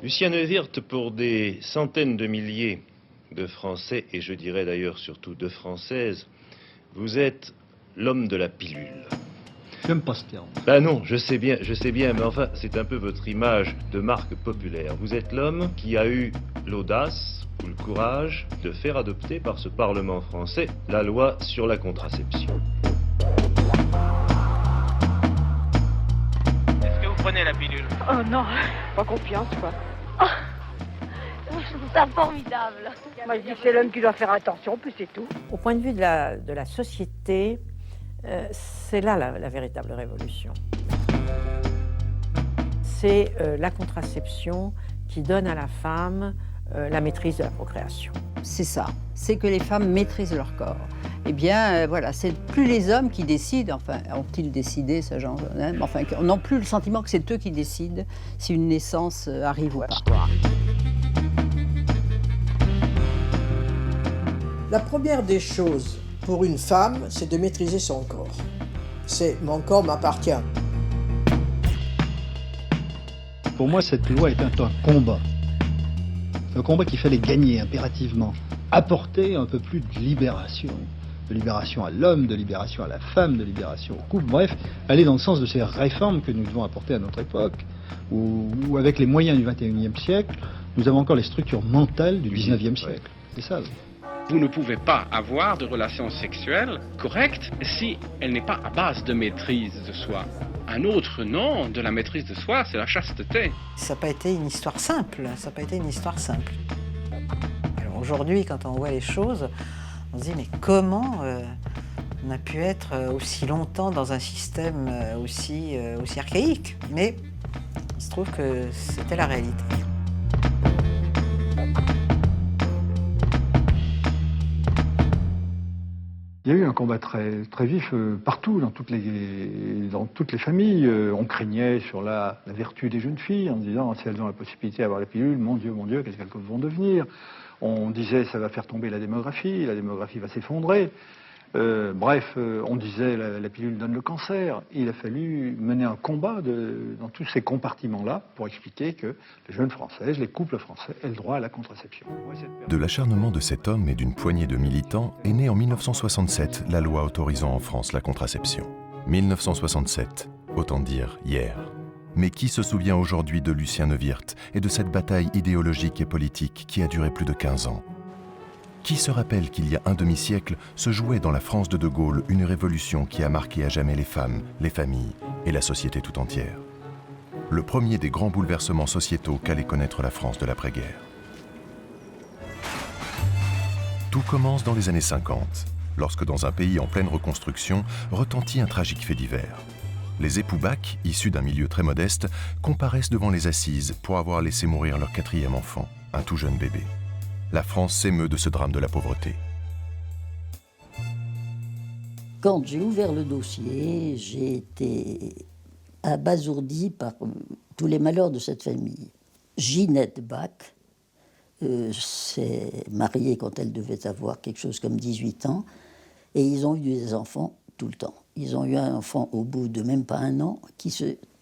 Lucien Neuwirth, pour des centaines de milliers de Français, et je dirais d'ailleurs surtout de Françaises, vous êtes l'homme de la pilule. J'aime pas ce terme. Ben non, je sais bien, mais enfin, c'est un peu votre image de marque populaire. Vous êtes l'homme qui a eu l'audace ou le courage de faire adopter par ce Parlement français la loi sur la contraception. Est-ce que vous prenez la pilule? Oh non, pas confiance quoi. Je trouve ça formidable. Moi je dis que c'est l'homme qui doit faire attention, puis c'est tout. Au point de vue de la société, c'est là la véritable révolution. C'est la contraception qui donne à la femme la maîtrise de la procréation. C'est ça, c'est que les femmes maîtrisent leur corps. Eh bien, voilà, c'est plus les hommes qui décident, enfin, ont-ils décidé, ça j'en aime, enfin, on n'a plus le sentiment que c'est eux qui décident si une naissance arrive ou pas. La première des choses pour une femme, c'est de maîtriser son corps. C'est « mon corps m'appartient ». Pour moi, cette loi est un combat. Un combat qu'il fallait gagner impérativement. Apporter un peu plus de libération. De libération à l'homme, de libération à la femme, de libération au couple. Bref, aller dans le sens de ces réformes que nous devons apporter à notre époque. Où avec les moyens du XXIe siècle, nous avons encore les structures mentales du XIXe siècle. C'est ça. Vous ne pouvez pas avoir de relations sexuelles correctes si elle n'est pas à base de maîtrise de soi. Un autre nom de la maîtrise de soi, c'est la chasteté. Ça n'a pas été une histoire simple, Alors aujourd'hui, quand on voit les choses, on se dit mais comment on a pu être aussi longtemps dans un système aussi archaïque? Mais il se trouve que c'était la réalité. Il y a eu un combat très, très vif partout, dans toutes les familles. On craignait sur la vertu des jeunes filles en disant si elles ont la possibilité d'avoir la pilule, mon Dieu, qu'est-ce qu'elles vont devenir? On disait ça va faire tomber la démographie va s'effondrer. On disait la pilule donne le cancer. Il a fallu mener un combat dans tous ces compartiments-là pour expliquer que les jeunes Françaises, les couples français aient le droit à la contraception. De l'acharnement de cet homme et d'une poignée de militants est née en 1967 la loi autorisant en France la contraception. 1967, autant dire hier. Mais qui se souvient aujourd'hui de Lucien Neuwirth et de cette bataille idéologique et politique qui a duré plus de 15 ans? Qui se rappelle qu'il y a un demi-siècle se jouait dans la France de De Gaulle une révolution qui a marqué à jamais les femmes, les familles et la société tout entière? Le premier des grands bouleversements sociétaux qu'allait connaître la France de l'après-guerre. Tout commence dans les années 50, lorsque dans un pays en pleine reconstruction retentit un tragique fait divers. Les époux Bach, issus d'un milieu très modeste, comparaissent devant les assises pour avoir laissé mourir leur 4e enfant, un tout jeune bébé. La France s'émeut de ce drame de la pauvreté. Quand j'ai ouvert le dossier, j'ai été abasourdi par tous les malheurs de cette famille. Ginette Bach s'est mariée quand elle devait avoir quelque chose comme 18 ans, et ils ont eu des enfants tout le temps. Ils ont eu un enfant au bout de même pas un an,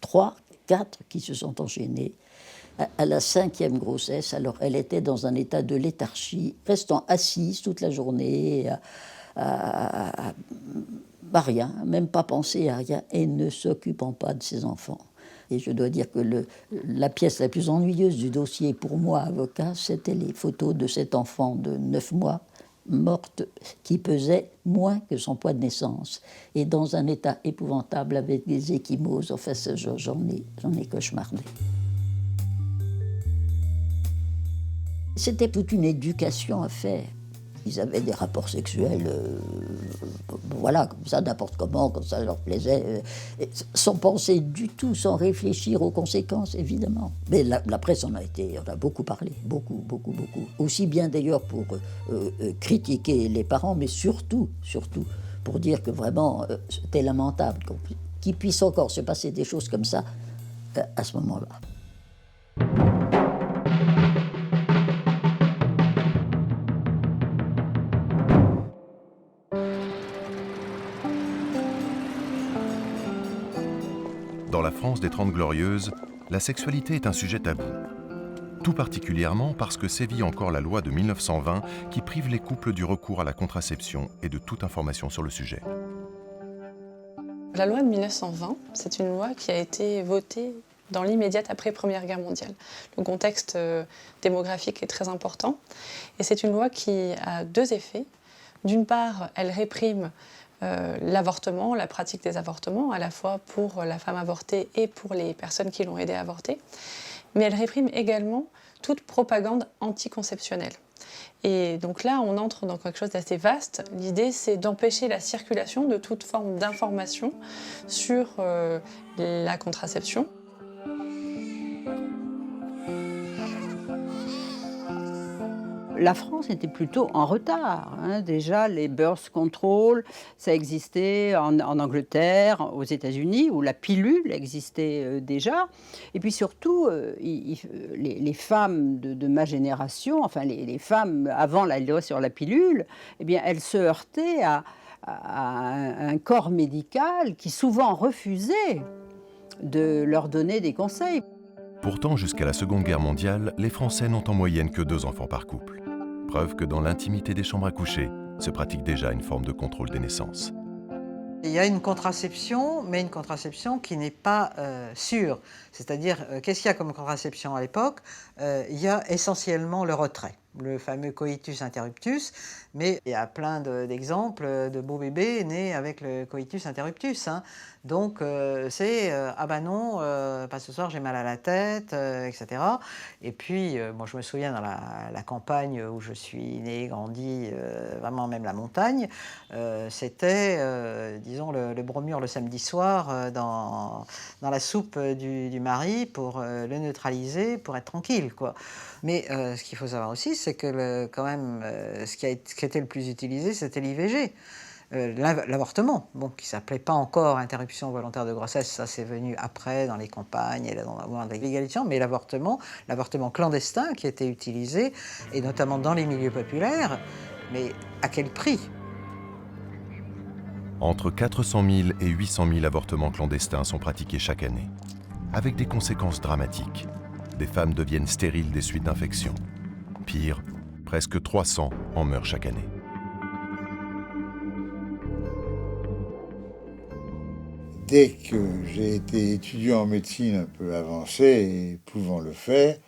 3, 4 qui se sont enchaînés. À la 5e grossesse, alors elle était dans un état de léthargie, restant assise toute la journée, à rien, même pas penser à rien, et ne s'occupant pas de ses enfants. Et je dois dire que la pièce la plus ennuyeuse du dossier pour moi, avocat, c'était les photos de cet enfant de 9 mois, morte, qui pesait moins que son poids de naissance, et dans un état épouvantable avec des ecchymoses. Enfin, j'en ai cauchemardé. C'était toute une éducation à faire. Ils avaient des rapports sexuels, voilà, comme ça, n'importe comment, quand ça leur plaisait, sans penser du tout, sans réfléchir aux conséquences, évidemment. Mais la presse on a beaucoup parlé, beaucoup. Aussi bien d'ailleurs pour critiquer les parents, mais surtout pour dire que vraiment, c'était lamentable qu'il puisse encore se passer des choses comme ça à ce moment-là. Dans la France des Trente Glorieuses, la sexualité est un sujet tabou. tout particulièrement parce que sévit encore la loi de 1920 qui prive les couples du recours à la contraception et de toute information sur le sujet. La loi de 1920, c'est une loi qui a été votée dans l'immédiate après Première Guerre mondiale. Le contexte démographique est très important et c'est une loi qui a deux effets. D'une part, elle réprime l'avortement, la pratique des avortements, à la fois pour la femme avortée et pour les personnes qui l'ont aidée à avorter, mais elle réprime également toute propagande anticonceptionnelle. Et donc là, on entre dans quelque chose d'assez vaste. L'idée, c'est d'empêcher la circulation de toute forme d'information sur la contraception. La France était plutôt en retard. Déjà, les birth control, ça existait en Angleterre, aux États-Unis, où la pilule existait déjà. Et puis surtout, les femmes de ma génération, enfin les femmes avant la loi sur la pilule, eh bien, elles se heurtaient à un corps médical qui souvent refusait de leur donner des conseils. Pourtant, jusqu'à la Seconde Guerre mondiale, les Français n'ont en moyenne que 2 enfants par couple. Preuve que dans l'intimité des chambres à coucher se pratique déjà une forme de contrôle des naissances. Il y a une contraception, mais une contraception qui n'est pas sûre. C'est-à-dire, qu'est-ce qu'il y a comme contraception à l'époque? Il y a essentiellement le retrait, le fameux coitus interruptus, mais il y a plein d'exemples de beaux bébés nés avec le coitus interruptus. Donc, c'est ah ben non, pas ce soir, j'ai mal à la tête, etc. Et puis, moi, je me souviens dans la campagne où je suis née, grandi, vraiment même la montagne, c'était, disons, le bromure le samedi soir dans la soupe du mari pour le neutraliser, pour être tranquille, quoi. Mais ce qu'il faut savoir aussi, c'est que quand même, ce qui était le plus utilisé, c'était l'IVG. L'avortement, bon, qui ne s'appelait pas encore interruption volontaire de grossesse, ça c'est venu après dans les campagnes et dans la voie de l'égalisation, mais l'avortement clandestin qui était utilisé, et notamment dans les milieux populaires, mais à quel prix? Entre 400 000 et 800 000 avortements clandestins sont pratiqués chaque année, avec des conséquences dramatiques. Des femmes deviennent stériles des suites d'infections. Pire, presque 300 en meurent chaque année. Dès que j'ai été étudiant en médecine un peu avancé et pouvant le faire,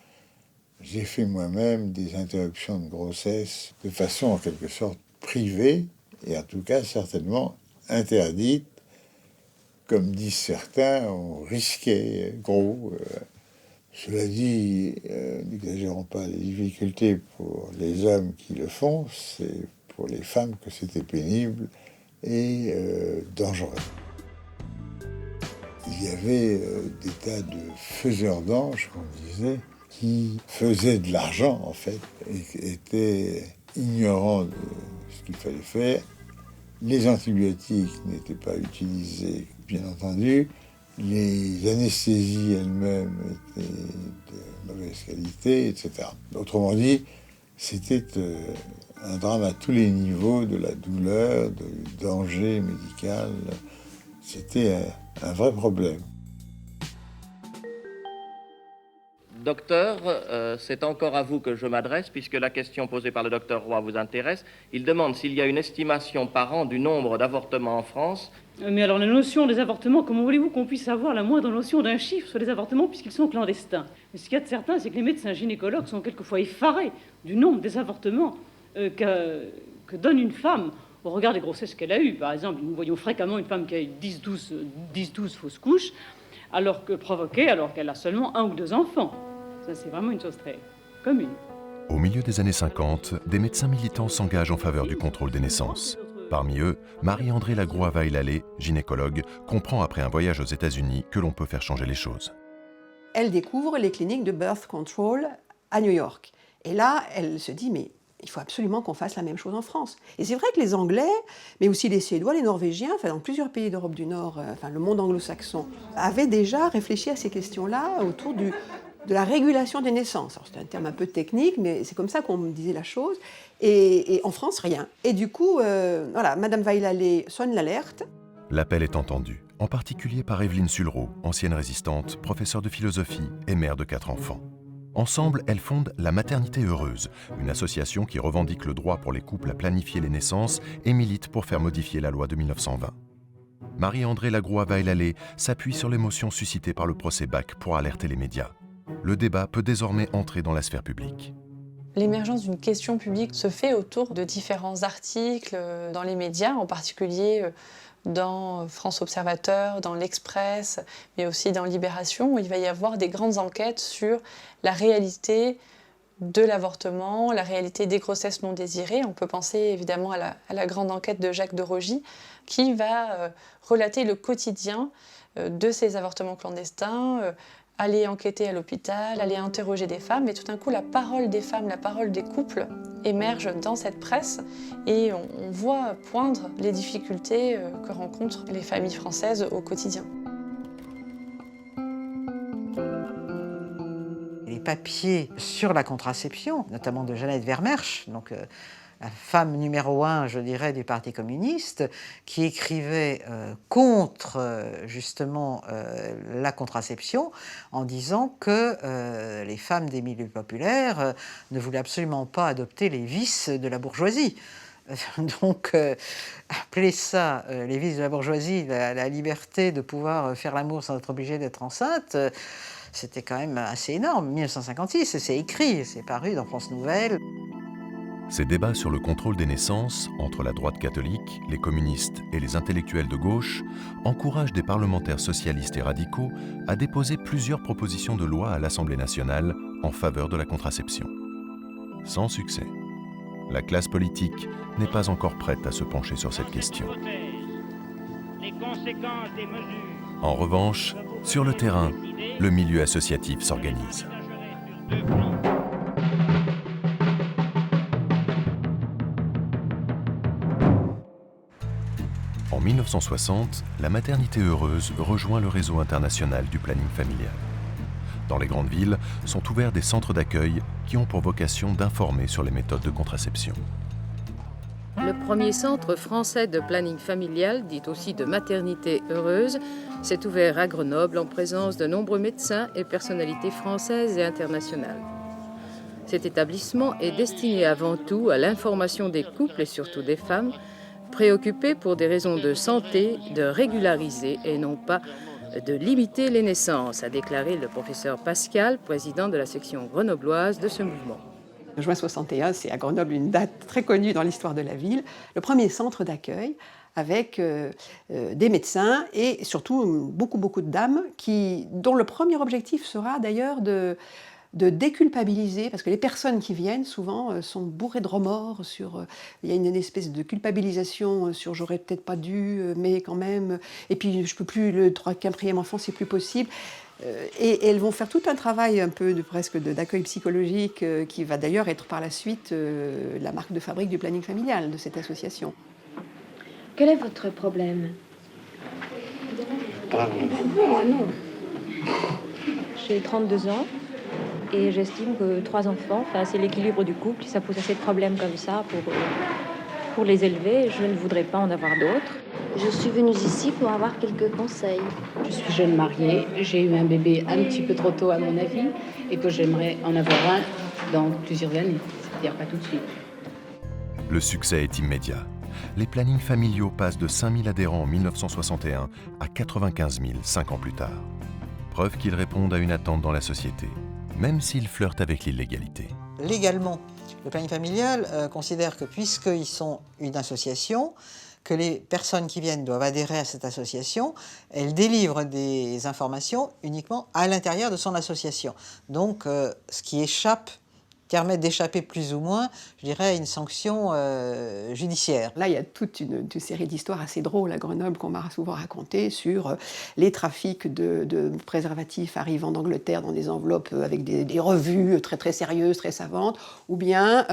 j'ai fait moi-même des interruptions de grossesse de façon en quelque sorte privée et en tout cas certainement interdite. Comme disent certains, on risquait gros. Cela dit, n'exagérons pas les difficultés pour les hommes qui le font, c'est pour les femmes que c'était pénible et dangereux. Il y avait des tas de faiseurs d'anges, comme on disait, qui faisaient de l'argent, en fait, et étaient ignorants de ce qu'il fallait faire. Les antibiotiques n'étaient pas utilisés, bien entendu. Les anesthésies elles-mêmes étaient de mauvaise qualité, etc. Autrement dit, c'était un drame à tous les niveaux, de la douleur, du danger médical. C'était un vrai problème. Docteur, c'est encore à vous que je m'adresse, puisque la question posée par le docteur Roy vous intéresse. Il demande s'il y a une estimation par an du nombre d'avortements en France. Mais alors, la notion des avortements, comment voulez-vous qu'on puisse avoir la moindre notion d'un chiffre sur les avortements, puisqu'ils sont clandestins? Mais ce qu'il y a de certain, c'est que les médecins gynécologues sont quelquefois effarés du nombre des avortements que donne une femme au regard des grossesses qu'elle a eues. Par exemple, nous voyons fréquemment une femme qui a eu 10-12 fausses couches, alors qu'elle a seulement 1 ou 2 enfants. Ça, c'est vraiment une chose très commune. Au milieu des années 50, des médecins militants s'engagent en faveur du contrôle des naissances. Parmi eux, Marie-Andrée Lagroix-Weill-Allais, gynécologue, comprend après un voyage aux États-Unis que l'on peut faire changer les choses. Elle découvre les cliniques de birth control à New York. Et là, elle se dit, mais il faut absolument qu'on fasse la même chose en France. Et c'est vrai que les Anglais, mais aussi les Suédois, les Norvégiens, enfin dans plusieurs pays d'Europe du Nord, le monde anglo-saxon, avaient déjà réfléchi à ces questions-là autour de la régulation des naissances. C'est un terme un peu technique, mais c'est comme ça qu'on me disait la chose. Et en France, rien. Et du coup, Madame Weill-Allais sonne l'alerte. L'appel est entendu, en particulier par Évelyne Sullereau, ancienne résistante, professeure de philosophie et mère de 4 enfants. Ensemble, elles fondent La Maternité Heureuse, une association qui revendique le droit pour les couples à planifier les naissances et milite pour faire modifier la loi de 1920. Marie-Andrée Lagroix-Weill-Allais s'appuie sur l'émotion suscitée par le procès Bach pour alerter les médias. Le débat peut désormais entrer dans la sphère publique. L'émergence d'une question publique se fait autour de différents articles dans les médias, en particulier dans France Observateur, dans l'Express, mais aussi dans Libération, où il va y avoir des grandes enquêtes sur la réalité de l'avortement, la réalité des grossesses non désirées. On peut penser évidemment à la grande enquête de Jacques de Rogy, qui va relater le quotidien de ces avortements clandestins, aller enquêter à l'hôpital, aller interroger des femmes, et tout d'un coup la parole des femmes, la parole des couples émerge dans cette presse, et on voit poindre les difficultés que rencontrent les familles françaises au quotidien. Les papiers sur la contraception, notamment de Jeannette Vermersch, donc la femme numéro 1, je dirais, du Parti communiste, qui écrivait contre justement la contraception en disant que les femmes des milieux populaires ne voulaient absolument pas adopter les vices de la bourgeoisie. Donc, appeler ça les vices de la bourgeoisie, la liberté de pouvoir faire l'amour sans être obligée d'être enceinte, c'était quand même assez énorme. 1956, c'est écrit, c'est paru dans France Nouvelle. Ces débats sur le contrôle des naissances entre la droite catholique, les communistes et les intellectuels de gauche encouragent des parlementaires socialistes et radicaux à déposer plusieurs propositions de loi à l'Assemblée nationale en faveur de la contraception. Sans succès. La classe politique n'est pas encore prête à se pencher sur cette question. En revanche, sur le terrain, le milieu associatif s'organise. En 1960, la Maternité Heureuse rejoint le réseau international du planning familial. Dans les grandes villes sont ouverts des centres d'accueil qui ont pour vocation d'informer sur les méthodes de contraception. Le premier centre français de planning familial, dit aussi de maternité heureuse, s'est ouvert à Grenoble en présence de nombreux médecins et personnalités françaises et internationales. Cet établissement est destiné avant tout à l'information des couples et surtout des femmes, préoccupés pour des raisons de santé, de régulariser et non pas de limiter les naissances, a déclaré le professeur Pascal, président de la section grenobloise de ce mouvement. Le juin 61, c'est à Grenoble une date très connue dans l'histoire de la ville, le premier centre d'accueil avec des médecins et surtout beaucoup de dames dont le premier objectif sera d'ailleurs de déculpabiliser, parce que les personnes qui viennent souvent sont bourrées de remords il y a une espèce de culpabilisation sur j'aurais peut-être pas dû, mais quand même, et puis je peux plus, le 4e enfant c'est plus possible. Et elles vont faire tout un travail un peu presque d'accueil psychologique qui va d'ailleurs être par la suite la marque de fabrique du planning familial de cette association. Quel est votre problème? Non. J'ai 32 ans et j'estime que 3 enfants, c'est l'équilibre du couple, ça pose assez de problèmes comme ça pour les élever. Je ne voudrais pas en avoir d'autres. Je suis venue ici pour avoir quelques conseils. Je suis jeune mariée, j'ai eu un bébé un petit peu trop tôt à mon avis et que j'aimerais en avoir un dans plusieurs années, c'est-à-dire pas tout de suite. Le succès est immédiat. Les plannings familiaux passent de 5 000 adhérents en 1961 à 95 000 5 ans plus tard. Preuve qu'ils répondent à une attente dans la société, même s'ils flirtent avec l'illégalité. Légalement, le planning familial considère que puisqu'ils sont une association, que les personnes qui viennent doivent adhérer à cette association, elle délivre des informations uniquement à l'intérieur de son association. Donc, ce qui permet d'échapper plus ou moins, je dirais, à une sanction judiciaire. Là, il y a toute une série d'histoires assez drôles à Grenoble qu'on m'a souvent racontées sur les trafics de préservatifs arrivant d'Angleterre dans des enveloppes avec des revues très très sérieuses, très savantes, ou bien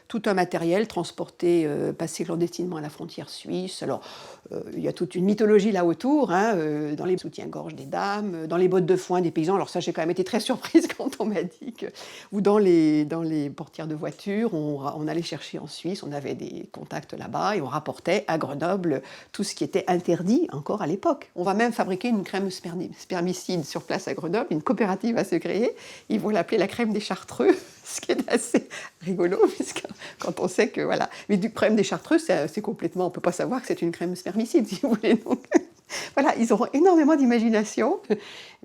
tout un matériel transporté, passé clandestinement à la frontière suisse. Alors, il y a toute une mythologie là autour, dans les soutiens-gorge des dames, dans les bottes de foin des paysans. Alors ça, j'ai quand même été très surprise quand on m'a dit que... Ou dans les dans les portières de voitures, on allait chercher en Suisse, on avait des contacts là-bas et on rapportait à Grenoble tout ce qui était interdit encore à l'époque. On va même fabriquer une crème spermicide sur place à Grenoble, une coopérative va se créer, ils vont l'appeler la crème des Chartreux, ce qui est assez rigolo, puisque quand on sait que, voilà. Mais du crème des Chartreux, c'est complètement, on ne peut pas savoir que c'est une crème spermicide, si vous voulez. Donc, voilà, ils auront énormément d'imagination,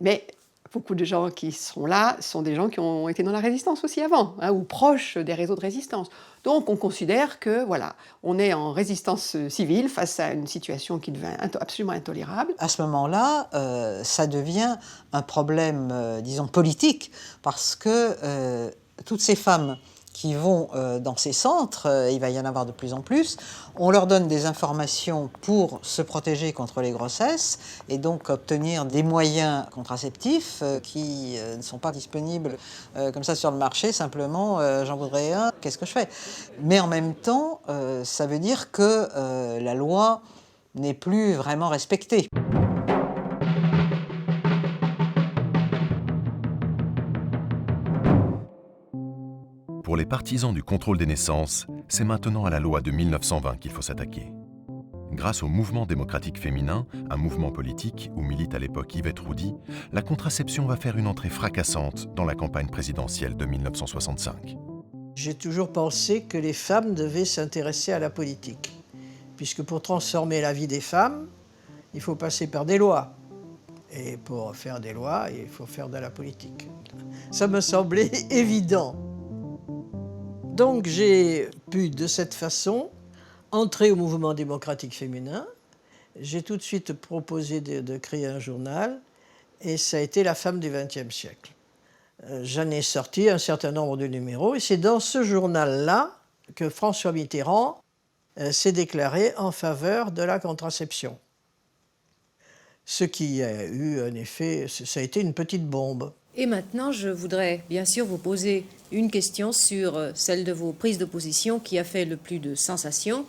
mais beaucoup de gens qui sont là sont des gens qui ont été dans la résistance aussi avant, hein, ou proches des réseaux de résistance. Donc on considère que, voilà, on est en résistance civile face à une situation qui devient absolument intolérable. À ce moment-là, ça devient un problème, disons, politique, parce que toutes ces femmes qui vont dans ces centres, il va y en avoir de plus en plus, on leur donne des informations pour se protéger contre les grossesses et donc obtenir des moyens contraceptifs qui ne sont pas disponibles comme ça sur le marché, simplement j'en voudrais un, qu'est-ce que je fais? Mais en même temps, ça veut dire que la loi n'est plus vraiment respectée. Pour les partisans du contrôle des naissances, c'est maintenant à la loi de 1920 qu'il faut s'attaquer. Grâce au mouvement démocratique féminin, un mouvement politique où milite à l'époque Yvette Roudy, la contraception va faire une entrée fracassante dans la campagne présidentielle de 1965. J'ai toujours pensé que les femmes devaient s'intéresser à la politique, puisque pour transformer la vie des femmes, il faut passer par des lois. Et pour faire des lois, il faut faire de la politique. Ça me semblait évident. Donc j'ai pu, de cette façon, entrer au mouvement démocratique féminin. J'ai tout de suite proposé de créer un journal, et ça a été La Femme du XXe siècle. J'en ai sorti un certain nombre de numéros, et c'est dans ce journal-là que François Mitterrand s'est déclaré en faveur de la contraception. Ce qui a eu un effet, ça a été une petite bombe. Et maintenant, je voudrais bien sûr vous poser une question sur celle de vos prises de position qui a fait le plus de sensation.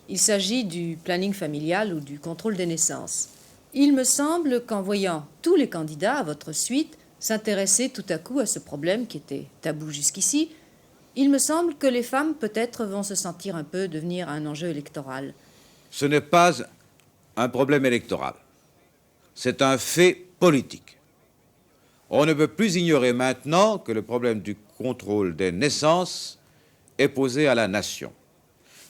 Il s'agit du planning familial ou du contrôle des naissances. Il me semble qu'en voyant tous les candidats à votre suite s'intéresser tout à coup à ce problème qui était tabou jusqu'ici, il me semble que les femmes peut-être vont se sentir un peu devenir un enjeu électoral. Ce n'est pas un problème électoral. C'est un fait politique. On ne peut plus ignorer maintenant que le problème du contrôle des naissances est posé à la nation.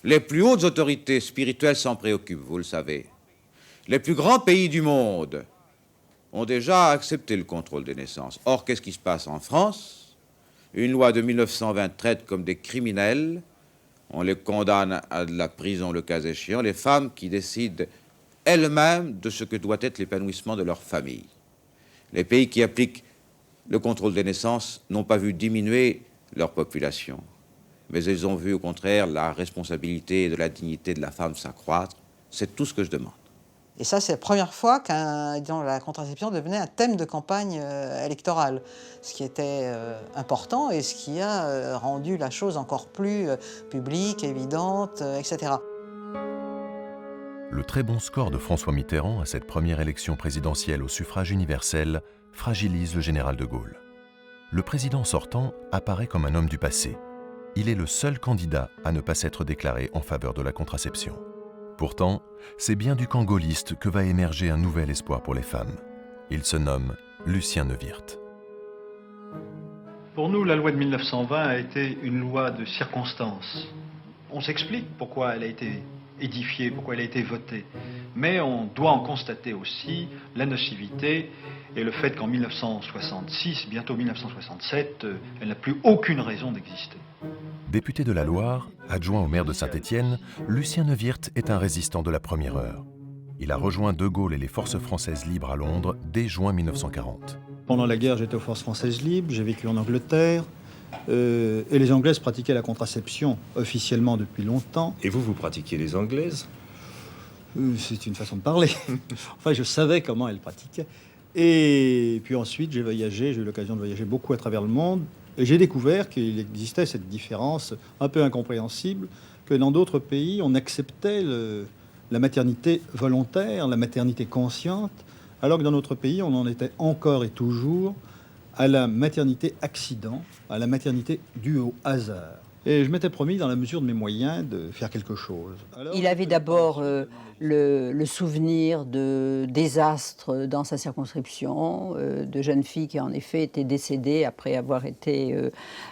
Les plus hautes autorités spirituelles s'en préoccupent, vous le savez. Les plus grands pays du monde ont déjà accepté le contrôle des naissances. Or, qu'est-ce qui se passe en France? Une loi de 1920 traite comme des criminels. On les condamne à de la prison le cas échéant. Les femmes qui décident elles-mêmes de ce que doit être l'épanouissement de leur famille. Les pays qui appliquent le contrôle des naissances n'ont pas vu diminuer leur population, mais ils ont vu au contraire la responsabilité de la dignité de la femme s'accroître. C'est tout ce que je demande. Et ça, c'est la première fois que la contraception devenait un thème de campagne électorale, ce qui était important et ce qui a rendu la chose encore plus publique, évidente, etc. Le très bon score de François Mitterrand à cette première élection présidentielle au suffrage universel fragilise le général de Gaulle. Le président sortant apparaît comme un homme du passé. Il est le seul candidat à ne pas s'être déclaré en faveur de la contraception. Pourtant, c'est bien du camp gaulliste que va émerger un nouvel espoir pour les femmes. Il se nomme Lucien Neuwirth. Pour nous, la loi de 1920 a été une loi de circonstance. On s'explique pourquoi elle a été édifiée, pourquoi elle a été votée. Mais on doit en constater aussi la nocivité et le fait qu'en 1966, bientôt 1967, elle n'a plus aucune raison d'exister. Député de la Loire, adjoint au maire de Saint-Étienne, Lucien Neuwirth est un résistant de la première heure. Il a rejoint De Gaulle et les forces françaises libres à Londres dès juin 1940. Pendant la guerre, j'étais aux forces françaises libres, j'ai vécu en Angleterre, et les Anglaises pratiquaient la contraception officiellement depuis longtemps. Et vous pratiquiez les Anglaises? C'est une façon de parler. Enfin, je savais comment elles pratiquaient. Et puis ensuite, j'ai voyagé, j'ai eu l'occasion de voyager beaucoup à travers le monde, et j'ai découvert qu'il existait cette différence un peu incompréhensible, que dans d'autres pays, on acceptait la maternité volontaire, la maternité consciente, alors que dans notre pays, on en était encore et toujours à la maternité accident, à la maternité due au hasard. Et je m'étais promis, dans la mesure de mes moyens, de faire quelque chose. Alors, il avait d'abord le souvenir de désastres dans sa circonscription, de jeunes filles qui en effet étaient décédées après avoir été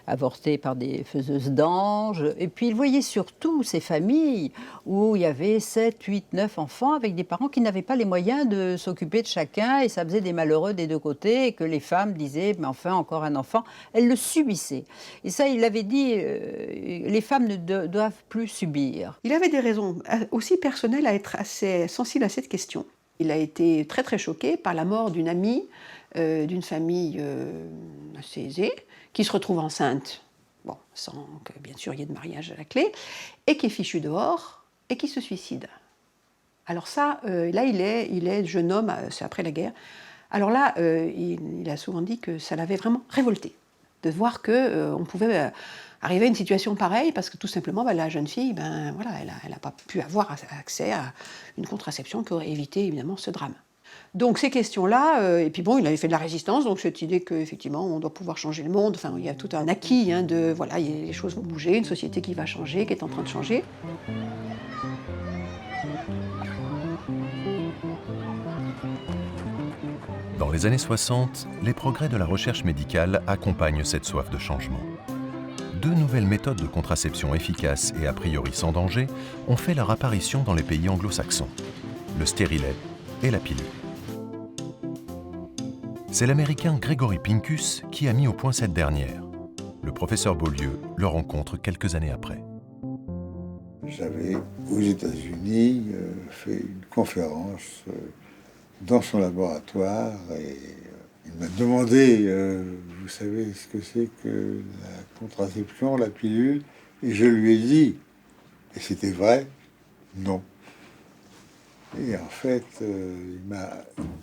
avortées par des faiseuses d'anges. Et puis il voyait surtout ces familles où il y avait 7, 8, 9 enfants avec des parents qui n'avaient pas les moyens de s'occuper de chacun et ça faisait des malheureux des deux côtés et que les femmes disaient « mais enfin, encore un enfant ». Elles le subissaient. Et ça, il avait dit les femmes ne doivent plus subir. Il avait des raisons aussi personnelles à être assez sensible à cette question. Il a été très très choqué par la mort d'une amie d'une famille assez aisée qui se retrouve enceinte, bon, sans que bien sûr il y ait de mariage à la clé, et qui est fichue dehors et qui se suicide. Alors ça, là il est jeune homme, c'est après la guerre. Alors là, il a souvent dit que ça l'avait vraiment révolté de voir qu'on pouvait arriver à une situation pareille parce que tout simplement, la jeune fille, voilà, elle n'a pas pu avoir accès à une contraception qui aurait évité évidemment ce drame. Donc ces questions-là, et puis bon, il avait fait de la résistance, donc cette idée qu'effectivement on doit pouvoir changer le monde, enfin il y a tout un acquis de voilà, les choses vont bouger, une société qui va changer, qui est en train de changer. Dans les années 60, les progrès de la recherche médicale accompagnent cette soif de changement. 2 nouvelles méthodes de contraception efficaces et a priori sans danger ont fait leur apparition dans les pays anglo-saxons, le stérilet et la pilule. C'est l'Américain Gregory Pincus qui a mis au point cette dernière. Le professeur Beaulieu le rencontre quelques années après. J'avais, aux États-Unis, fait une conférence dans son laboratoire et il m'a demandé, vous savez ce que c'est que la contraception, la pilule? Et je lui ai dit, et c'était vrai, non. Et en fait, il m'a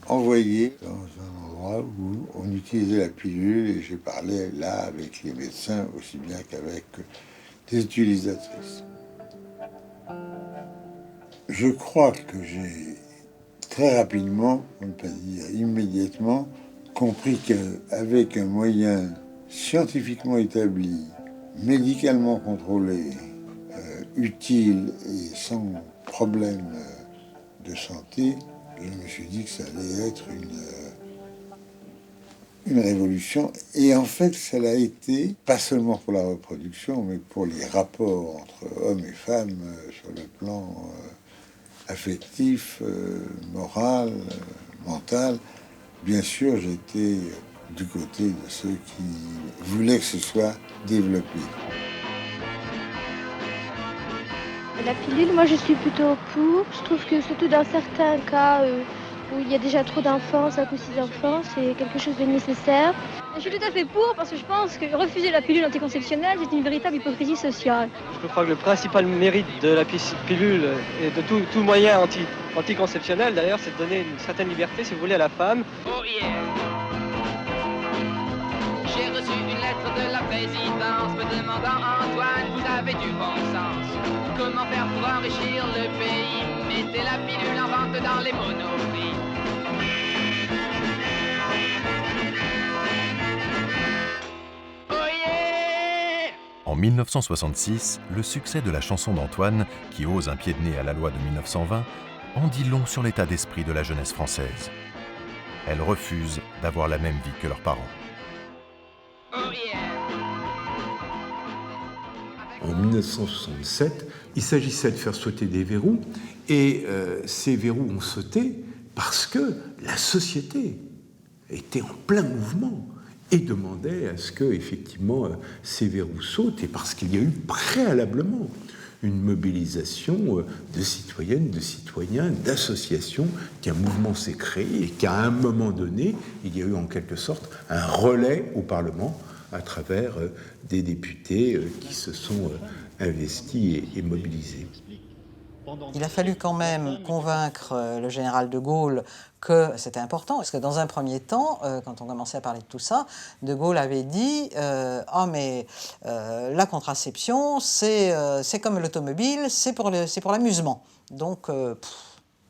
envoyé dans un endroit où on utilisait la pilule et j'ai parlé là avec les médecins aussi bien qu'avec des utilisatrices. Je crois que j'ai très rapidement, pour ne pas dire immédiatement, compris qu'avec un moyen scientifiquement établi, médicalement contrôlé, utile et sans problème de santé, je me suis dit que ça allait être une révolution. Et en fait, ça l'a été, pas seulement pour la reproduction, mais pour les rapports entre hommes et femmes sur le plan affectif, moral, mental. Bien sûr, j'étais du côté de ceux qui voulaient que ce soit développé. La pilule, moi je suis plutôt pour. Je trouve que surtout dans certains cas où il y a déjà trop d'enfants, 5 ou 6 enfants, c'est quelque chose de nécessaire. Je suis tout à fait pour parce que je pense que refuser la pilule anticonceptionnelle, c'est une véritable hypocrisie sociale. Je crois que le principal mérite de la pilule et de tout moyen anticonceptionnel d'ailleurs, c'est de donner une certaine liberté, si vous voulez, à la femme. Oh yeah. J'ai reçu une lettre de la présidence me demandant, Antoine, vous avez du bon sens. Comment faire pour enrichir le pays? Mettez la pilule en vente dans les monoprix. En 1966, le succès de la chanson d'Antoine, qui ose un pied de nez à la loi de 1920, en dit long sur l'état d'esprit de la jeunesse française. Elle refuse d'avoir la même vie que leurs parents. En 1967, il s'agissait de faire sauter des verrous, et ces verrous ont sauté parce que la société était en plein mouvement et demandait à ce que, effectivement, ces verrous sautent, et parce qu'il y a eu préalablement une mobilisation de citoyennes, de citoyens, d'associations, qu'un mouvement s'est créé et qu'à un moment donné, il y a eu en quelque sorte un relais au Parlement à travers des députés qui se sont investis et mobilisés. Il a fallu quand même convaincre le général de Gaulle que c'était important, parce que dans un premier temps, quand on commençait à parler de tout ça, de Gaulle avait dit la contraception, c'est comme l'automobile, c'est pour l'amusement. Donc,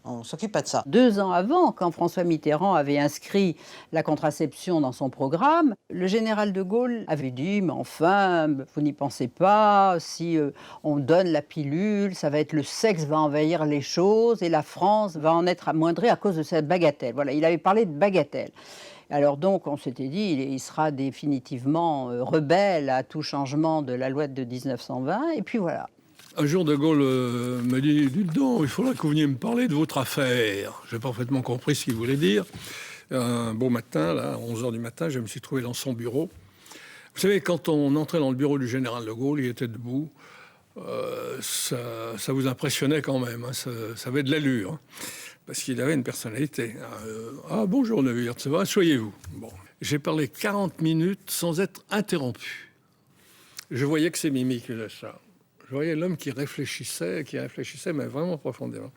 On ne s'occupe pas de ça. 2 ans avant, quand François Mitterrand avait inscrit la contraception dans son programme, le général de Gaulle avait dit « Mais enfin, vous n'y pensez pas, si on donne la pilule, ça va être le sexe va envahir les choses et la France va en être amoindrie à cause de cette bagatelle. » Voilà, il avait parlé de bagatelle. Alors donc, on s'était dit, il sera définitivement rebelle à tout changement de la loi de 1920, et puis voilà. Un jour, De Gaulle m'a dit « Dites donc, il faudra que vous veniez me parler de votre affaire. » J'ai parfaitement compris ce qu'il voulait dire. Un beau matin, là, à 11h du matin, je me suis trouvé dans son bureau. Vous savez, quand on entrait dans le bureau du général de Gaulle, il était debout. Ça vous impressionnait quand même, hein, ça avait de l'allure. Hein. Parce qu'il avait une personnalité. Ah, bonjour Neuwirth, ça va, asseyez-vous. Bon. J'ai parlé 40 minutes sans être interrompu. Je voyais que ses mimiques faisaient ça. Je voyais l'homme qui réfléchissait, mais vraiment profondément.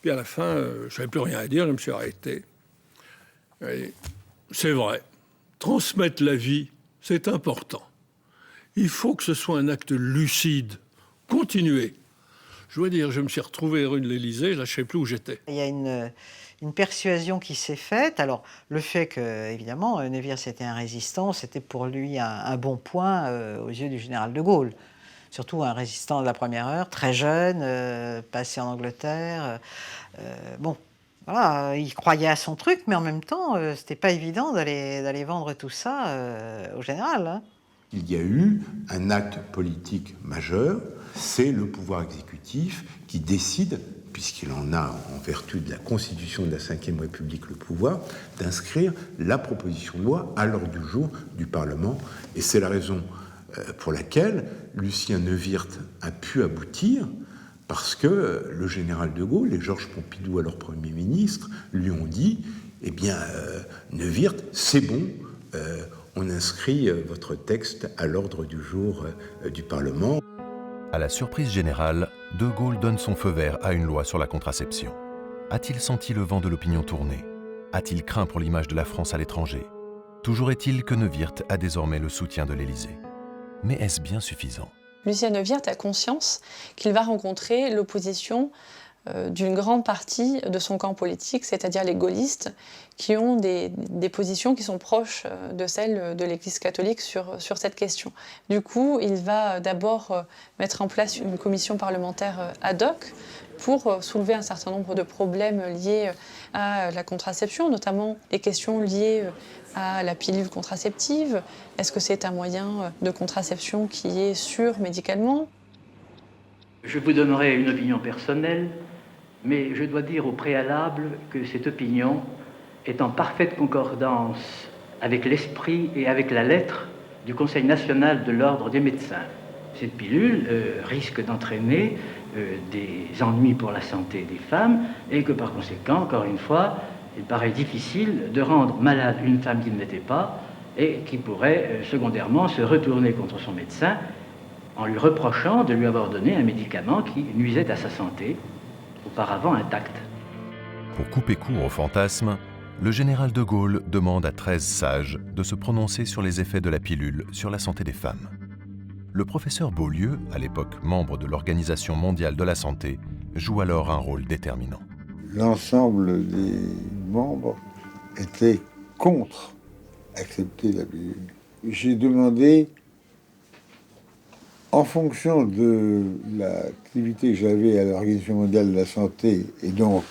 Puis à la fin, je n'avais plus rien à dire, je me suis arrêté. Et c'est vrai, transmettre la vie, c'est important. Il faut que ce soit un acte lucide. Continuez. Je dois dire, je me suis retrouvé rue de l'Élysée, je ne sais plus où j'étais. Il y a une persuasion qui s'est faite. Alors, le fait que, évidemment, Neuwirth était un résistant, c'était pour lui un bon point aux yeux du général de Gaulle. Surtout un résistant de la première heure, très jeune, passé en Angleterre. Bon, voilà, il croyait à son truc, mais en même temps, c'était pas évident d'aller vendre tout ça au général. Hein. Il y a eu un acte politique majeur, c'est le pouvoir exécutif qui décide, puisqu'il en a, en vertu de la Constitution de la Ve République, le pouvoir, d'inscrire la proposition de loi à l'ordre du jour du Parlement. Et c'est la raison pour laquelle Lucien Neuwirth a pu aboutir, parce que le général de Gaulle et Georges Pompidou, alors Premier ministre, lui ont dit « Eh bien, Neuwirth, c'est bon, on inscrit votre texte à l'ordre du jour du Parlement. » À la surprise générale, De Gaulle donne son feu vert à une loi sur la contraception. A-t-il senti le vent de l'opinion tourner? A-t-il craint pour l'image de la France à l'étranger? Toujours est-il que Neuwirth a désormais le soutien de l'Élysée. Mais est-ce bien suffisant? Lucien Neuwirth a conscience qu'il va rencontrer l'opposition d'une grande partie de son camp politique, c'est-à-dire les gaullistes, qui ont des positions qui sont proches de celles de l'Église catholique sur cette question. Du coup, il va d'abord mettre en place une commission parlementaire ad hoc pour soulever un certain nombre de problèmes liés à la contraception, notamment les questions liées à la pilule contraceptive. Est-ce que c'est un moyen de contraception qui est sûr médicalement? Je vous donnerai une opinion personnelle, mais je dois dire au préalable que cette opinion est en parfaite concordance avec l'esprit et avec la lettre du Conseil national de l'ordre des médecins. Cette pilule risque d'entraîner des ennuis pour la santé des femmes et que par conséquent, encore une fois, il paraît difficile de rendre malade une femme qui ne l'était pas et qui pourrait secondairement se retourner contre son médecin en lui reprochant de lui avoir donné un médicament qui nuisait à sa santé, auparavant intacte. Pour couper court au fantasme, le général de Gaulle demande à 13 sages de se prononcer sur les effets de la pilule sur la santé des femmes. Le professeur Beaulieu, à l'époque membre de l'Organisation mondiale de la santé, joue alors un rôle déterminant. L'ensemble des membres étaient contre accepter la pilule. J'ai demandé, en fonction de l'activité que j'avais à l'Organisation mondiale de la santé, et donc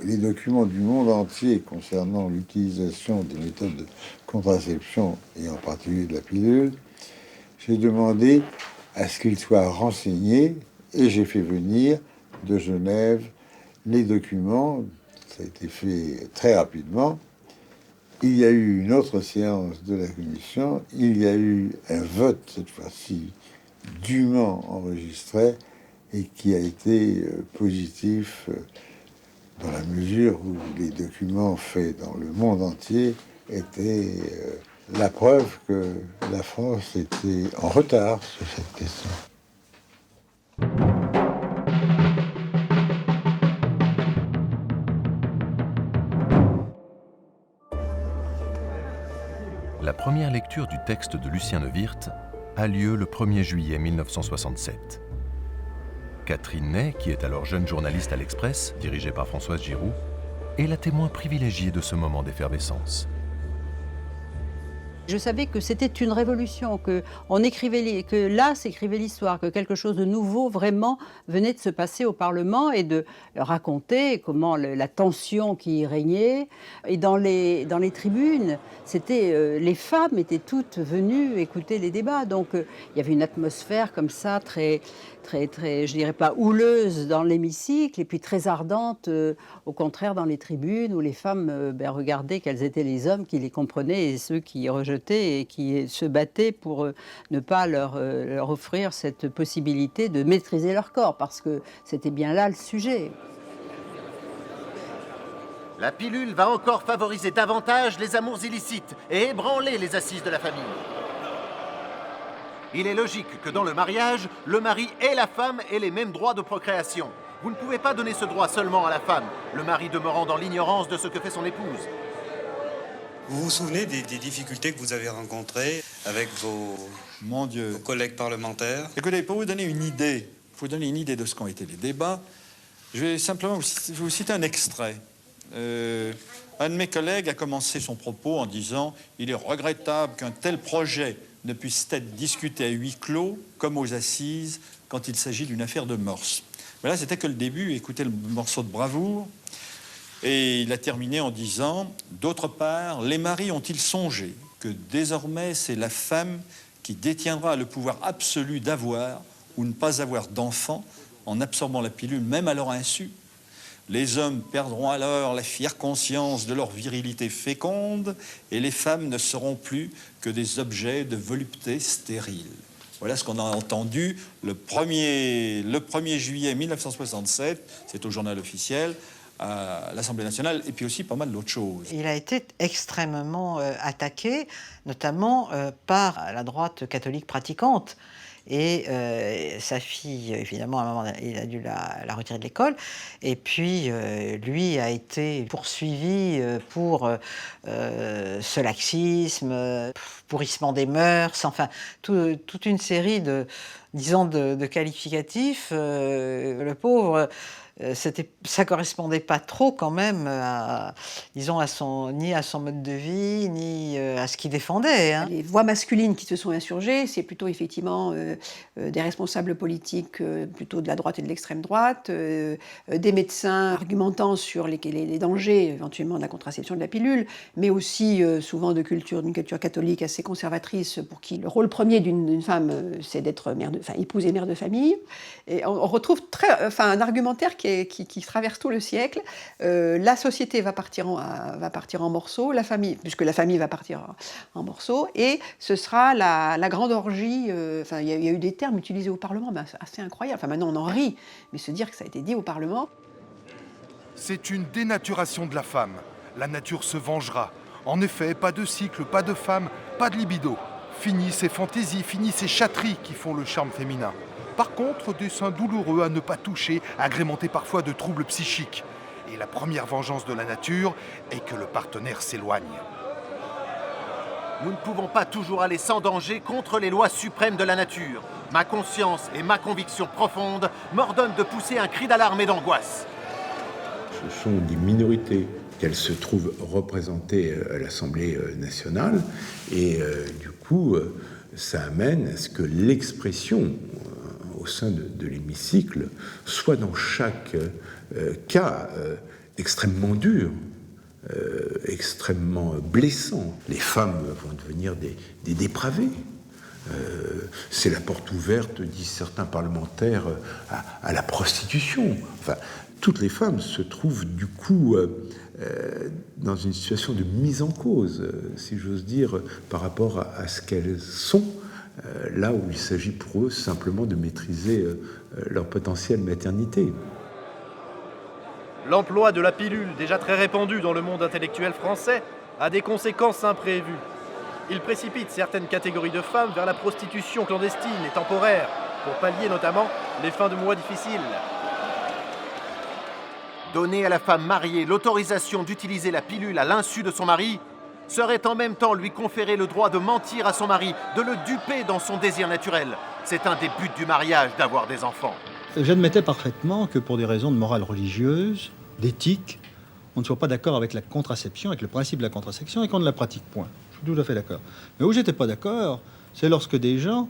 les documents du monde entier concernant l'utilisation des méthodes de contraception, et en particulier de la pilule, j'ai demandé à ce qu'ils soient renseignés, et j'ai fait venir de Genève les documents. Ça a été fait très rapidement. Il y a eu une autre séance de la commission, il y a eu un vote, cette fois-ci, dûment enregistré, et qui a été positif dans la mesure où les documents faits dans le monde entier étaient la preuve que la France était en retard sur cette question. La première lecture du texte de Lucien Neuwirth a lieu le 1er juillet 1967. Catherine Ney, qui est alors jeune journaliste à l'Express, dirigée par Françoise Giroud, est la témoin privilégiée de ce moment d'effervescence. Je savais que c'était une révolution, que l'As écrivait l'histoire, que quelque chose de nouveau vraiment venait de se passer au Parlement et de raconter comment la tension qui y régnait. Et dans les tribunes, les femmes étaient toutes venues écouter les débats. Donc il y avait une atmosphère comme ça, très, je dirais pas houleuse dans l'hémicycle, et puis très ardente, au contraire, dans les tribunes, où les femmes regardaient quels étaient les hommes qui les comprenaient et ceux qui rejetaient et qui se battaient pour ne pas leur offrir cette possibilité de maîtriser leur corps, parce que c'était bien là le sujet. La pilule va encore favoriser davantage les amours illicites et ébranler les assises de la famille. Il est logique que dans le mariage, le mari et la femme aient les mêmes droits de procréation. Vous ne pouvez pas donner ce droit seulement à la femme, le mari demeurant dans l'ignorance de ce que fait son épouse. Vous vous souvenez des difficultés que vous avez rencontrées avec vos collègues parlementaires? Écoutez, pour vous donner une idée, de ce qu'ont été les débats, je vais simplement vous citer un extrait. Un de mes collègues a commencé son propos en disant « Il est regrettable qu'un tel projet ne puisse être discuté à huis clos comme aux assises quand il s'agit d'une affaire de mœurs. » Mais là, c'était que le début. Écoutez le morceau de bravoure. Et il a terminé en disant « D'autre part, les maris ont-ils songé que désormais c'est la femme qui détiendra le pouvoir absolu d'avoir ou ne pas avoir d'enfants en absorbant la pilule, même à leur insu? Les hommes perdront alors la fière conscience de leur virilité féconde et les femmes ne seront plus que des objets de volupté stérile. » Voilà ce qu'on a entendu le 1er juillet 1967, c'est au journal officiel, à l'Assemblée nationale, et puis aussi pas mal d'autres choses. Il a été extrêmement attaqué, notamment par la droite catholique pratiquante. Et sa fille, évidemment, à un moment, il a dû la retirer de l'école. Et puis, lui a été poursuivi pour ce laxisme, pourrissement des mœurs, enfin, toute une série de qualificatifs. Le pauvre... ça correspondait pas trop quand même ni à son mode de vie, ni à ce qu'il défendait. Hein. Les voix masculines qui se sont insurgées, c'est plutôt effectivement des responsables politiques plutôt de la droite et de l'extrême droite, des médecins argumentant sur les dangers éventuellement de la contraception de la pilule, mais aussi souvent d'une culture catholique assez conservatrice pour qui le rôle premier d'une femme, c'est d'être épouse et mère de famille. Et on retrouve un argumentaire qui traverse tout le siècle. La société va partir en morceaux, puisque la famille va partir en morceaux, et ce sera la grande orgie. Il y a eu des termes utilisés au Parlement, assez incroyables. Enfin, maintenant, on en rit, mais se dire que ça a été dit au Parlement. C'est une dénaturation de la femme. La nature se vengera. En effet, pas de cycle, pas de femme, pas de libido. Fini ces fantaisies, fini ces chatteries qui font le charme féminin. Par contre, des seins douloureux à ne pas toucher, agrémentés parfois de troubles psychiques. Et la première vengeance de la nature est que le partenaire s'éloigne. Nous ne pouvons pas toujours aller sans danger contre les lois suprêmes de la nature. Ma conscience et ma conviction profonde m'ordonnent de pousser un cri d'alarme et d'angoisse. Ce sont des minorités qu'elles se trouvent représentées à l'Assemblée nationale et du coup, ça amène à ce que l'expression au sein de l'hémicycle soit dans chaque cas extrêmement dur, extrêmement blessant. Les femmes vont devenir des dépravés. C'est la porte ouverte, disent certains parlementaires, à la prostitution. Enfin, toutes les femmes se trouvent du coup dans une situation de mise en cause, si j'ose dire, par rapport à ce qu'elles sont, là où il s'agit pour eux simplement de maîtriser leur potentielle maternité. L'emploi de la pilule, déjà très répandu dans le monde intellectuel français, a des conséquences imprévues. Il précipite certaines catégories de femmes vers la prostitution clandestine et temporaire, pour pallier notamment les fins de mois difficiles. Donner à la femme mariée l'autorisation d'utiliser la pilule à l'insu de son mari serait en même temps lui conférer le droit de mentir à son mari, de le duper dans son désir naturel. C'est un des buts du mariage d'avoir des enfants. J'admettais parfaitement que pour des raisons de morale religieuse, d'éthique, on ne soit pas d'accord avec la contraception, avec le principe de la contraception, et qu'on ne la pratique point. Je suis tout à fait d'accord. Mais où j'étais pas d'accord, c'est lorsque des gens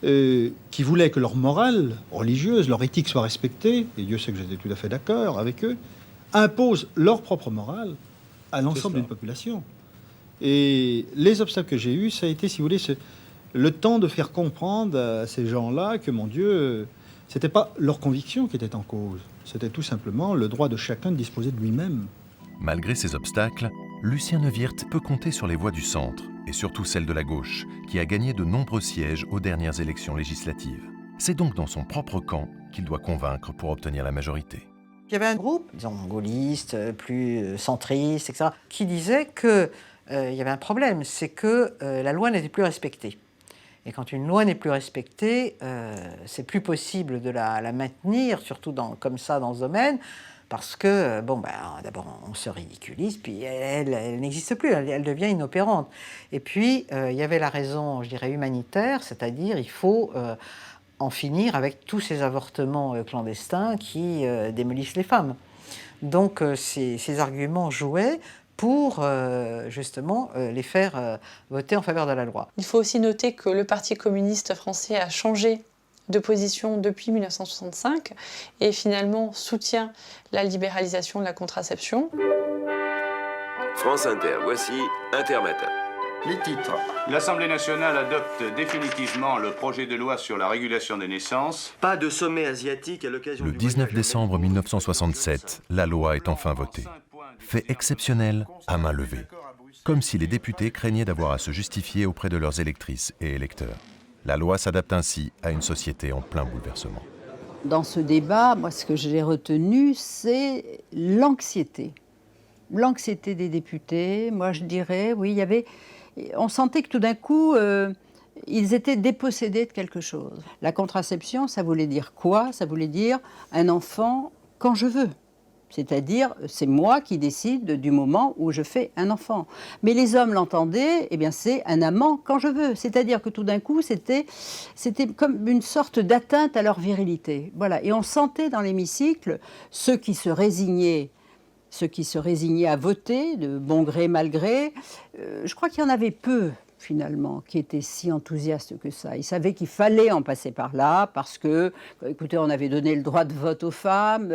qui voulaient que leur morale religieuse, leur éthique soit respectée, et Dieu sait que j'étais tout à fait d'accord avec eux, imposent leur propre morale à l'ensemble d'une population. Et les obstacles que j'ai eus, ça a été, si vous voulez, le temps de faire comprendre à ces gens-là que, mon Dieu, c'était pas leur conviction qui était en cause, c'était tout simplement le droit de chacun de disposer de lui-même. Malgré ces obstacles, Lucien Neuwirth peut compter sur les voix du centre, et surtout celle de la gauche, qui a gagné de nombreux sièges aux dernières élections législatives. C'est donc dans son propre camp qu'il doit convaincre pour obtenir la majorité. Il y avait un groupe, disons gaullistes, plus centristes, etc., qui disait qu'il y avait un problème, c'est que la loi n'était plus respectée. Et quand une loi n'est plus respectée, c'est plus possible de la maintenir, surtout comme ça dans ce domaine, parce que, d'abord, on se ridiculise, puis elle n'existe plus, elle devient inopérante. Et puis, il y avait la raison, je dirais, humanitaire, c'est-à-dire il faut en finir avec tous ces avortements clandestins qui démolissent les femmes. Donc, ces arguments jouaient pour justement les faire voter en faveur de la loi. Il faut aussi noter que le Parti communiste français a changé de position depuis 1965 et finalement soutient la libéralisation de la contraception. France Inter, voici Intermatin. Les titres. L'Assemblée nationale adopte définitivement le projet de loi sur la régulation des naissances. Pas de sommet asiatique à l'occasion Le 19 décembre 1967, la loi est enfin votée. Fait exceptionnel à main levée. Comme si les députés craignaient d'avoir à se justifier auprès de leurs électrices et électeurs. La loi s'adapte ainsi à une société en plein bouleversement. Dans ce débat, moi, ce que j'ai retenu, c'est l'anxiété. L'anxiété des députés. Moi, je dirais, oui, on sentait que tout d'un coup, ils étaient dépossédés de quelque chose. La contraception, ça voulait dire quoi? Ça voulait dire un enfant quand je veux. C'est-à-dire, c'est moi qui décide du moment où je fais un enfant. Mais les hommes l'entendaient, eh bien c'est un amant quand je veux. C'est-à-dire que tout d'un coup, c'était comme une sorte d'atteinte à leur virilité. Voilà. Et on sentait dans l'hémicycle ceux qui se résignaient à voter, de bon gré, mal gré. Je crois qu'il y en avait peu, finalement, qui étaient si enthousiastes que ça. Ils savaient qu'il fallait en passer par là, parce que, écoutez, on avait donné le droit de vote aux femmes,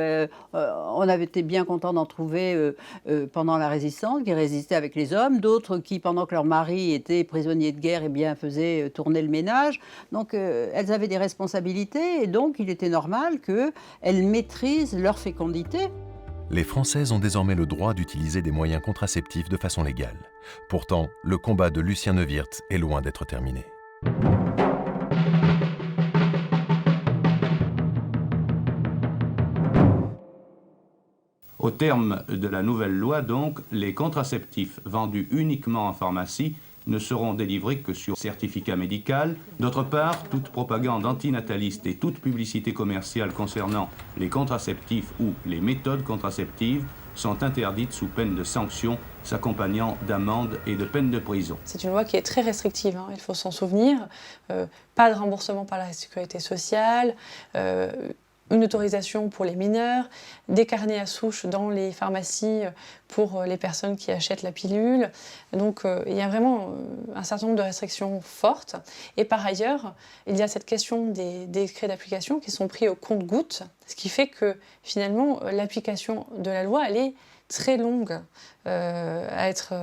on avait été bien content d'en trouver pendant la résistance, qui résistaient avec les hommes, d'autres qui, pendant que leur mari était prisonnier de guerre, eh bien, faisaient tourner le ménage. Donc, elles avaient des responsabilités, et donc, il était normal qu'elles maîtrisent leur fécondité. Les Françaises ont désormais le droit d'utiliser des moyens contraceptifs de façon légale. Pourtant, le combat de Lucien Neuwirth est loin d'être terminé. Au terme de la nouvelle loi, donc, les contraceptifs vendus uniquement en pharmacie ne seront délivrés que sur certificat médical. D'autre part, toute propagande antinataliste et toute publicité commerciale concernant les contraceptifs ou les méthodes contraceptives sont interdites sous peine de sanctions s'accompagnant d'amendes et de peines de prison. C'est une loi qui est très restrictive, il faut s'en souvenir. Pas de remboursement par la sécurité sociale, une autorisation pour les mineurs, des carnets à souche dans les pharmacies pour les personnes qui achètent la pilule. Donc il y a vraiment un certain nombre de restrictions fortes. Et par ailleurs, il y a cette question des décrets d'application qui sont pris au compte-gouttes, ce qui fait que finalement l'application de la loi, elle est très longue à être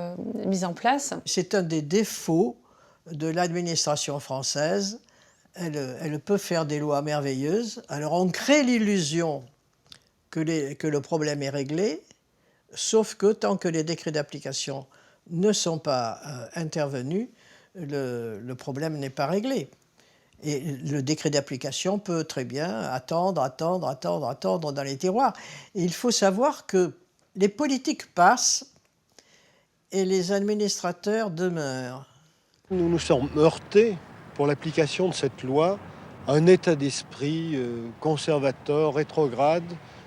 mise en place. C'est un des défauts de l'administration française. Elle peut faire des lois merveilleuses. Alors on crée l'illusion que le problème est réglé, sauf que tant que les décrets d'application ne sont pas intervenus, le problème n'est pas réglé. Et le décret d'application peut très bien attendre dans les tiroirs. Et il faut savoir que les politiques passent et les administrateurs demeurent. Nous nous sommes heurtés pour l'application de cette loi, un état d'esprit conservateur, rétrograde,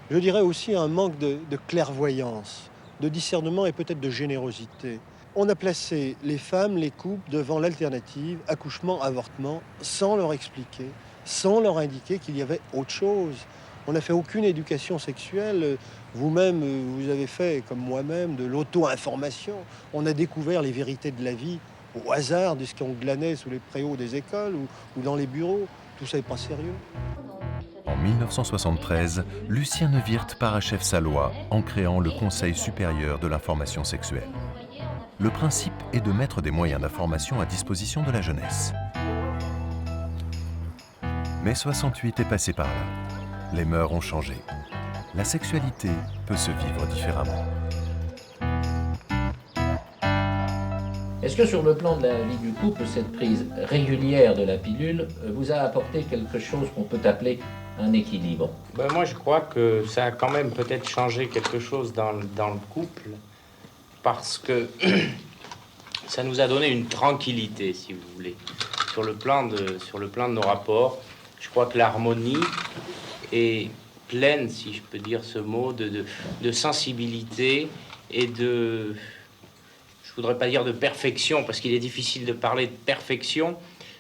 je dirais aussi un manque de clairvoyance, de discernement et peut-être de générosité. On a placé les femmes, les couples devant l'alternative, accouchement, avortement, sans leur expliquer sans leur indiquer qu'il y avait autre chose. On n'a fait aucune éducation sexuelle. Vous-même, vous avez fait, comme moi-même, de l'auto-information. On a découvert les vérités de la vie au hasard de ce qu'on glanait sous les préaux des écoles ou dans les bureaux. Tout ça n'est pas sérieux. En 1973, Lucien Neuwirth parachève sa loi en créant le Conseil supérieur de l'information sexuelle. Le principe est de mettre des moyens d'information à disposition de la jeunesse. Mais 68 est passé par là. Les mœurs ont changé. La sexualité peut se vivre différemment. Est-ce que sur le plan de la vie du couple, cette prise régulière de la pilule vous a apporté quelque chose qu'on peut appeler un équilibre? Moi, je crois que ça a quand même peut-être changé quelque chose dans le couple, parce que ça nous a donné une tranquillité, si vous voulez, sur le plan de nos rapports. Je crois que l'harmonie est pleine, si je peux dire ce mot, de sensibilité et de... Je voudrais pas dire de perfection, parce qu'il est difficile de parler de perfection,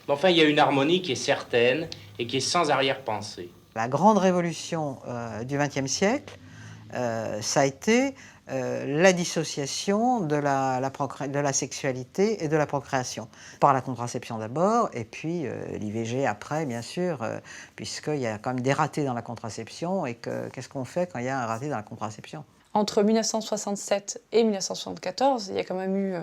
mais enfin, il y a une harmonie qui est certaine et qui est sans arrière-pensée. La grande révolution du XXe siècle, ça a été la dissociation de la sexualité et de la procréation. Par la contraception d'abord, et puis l'IVG après, bien sûr, puisqu'il y a quand même des ratés dans la contraception, et qu'est-ce qu'on fait quand il y a un raté dans la contraception? Entre 1967 et 1974, il y a quand même eu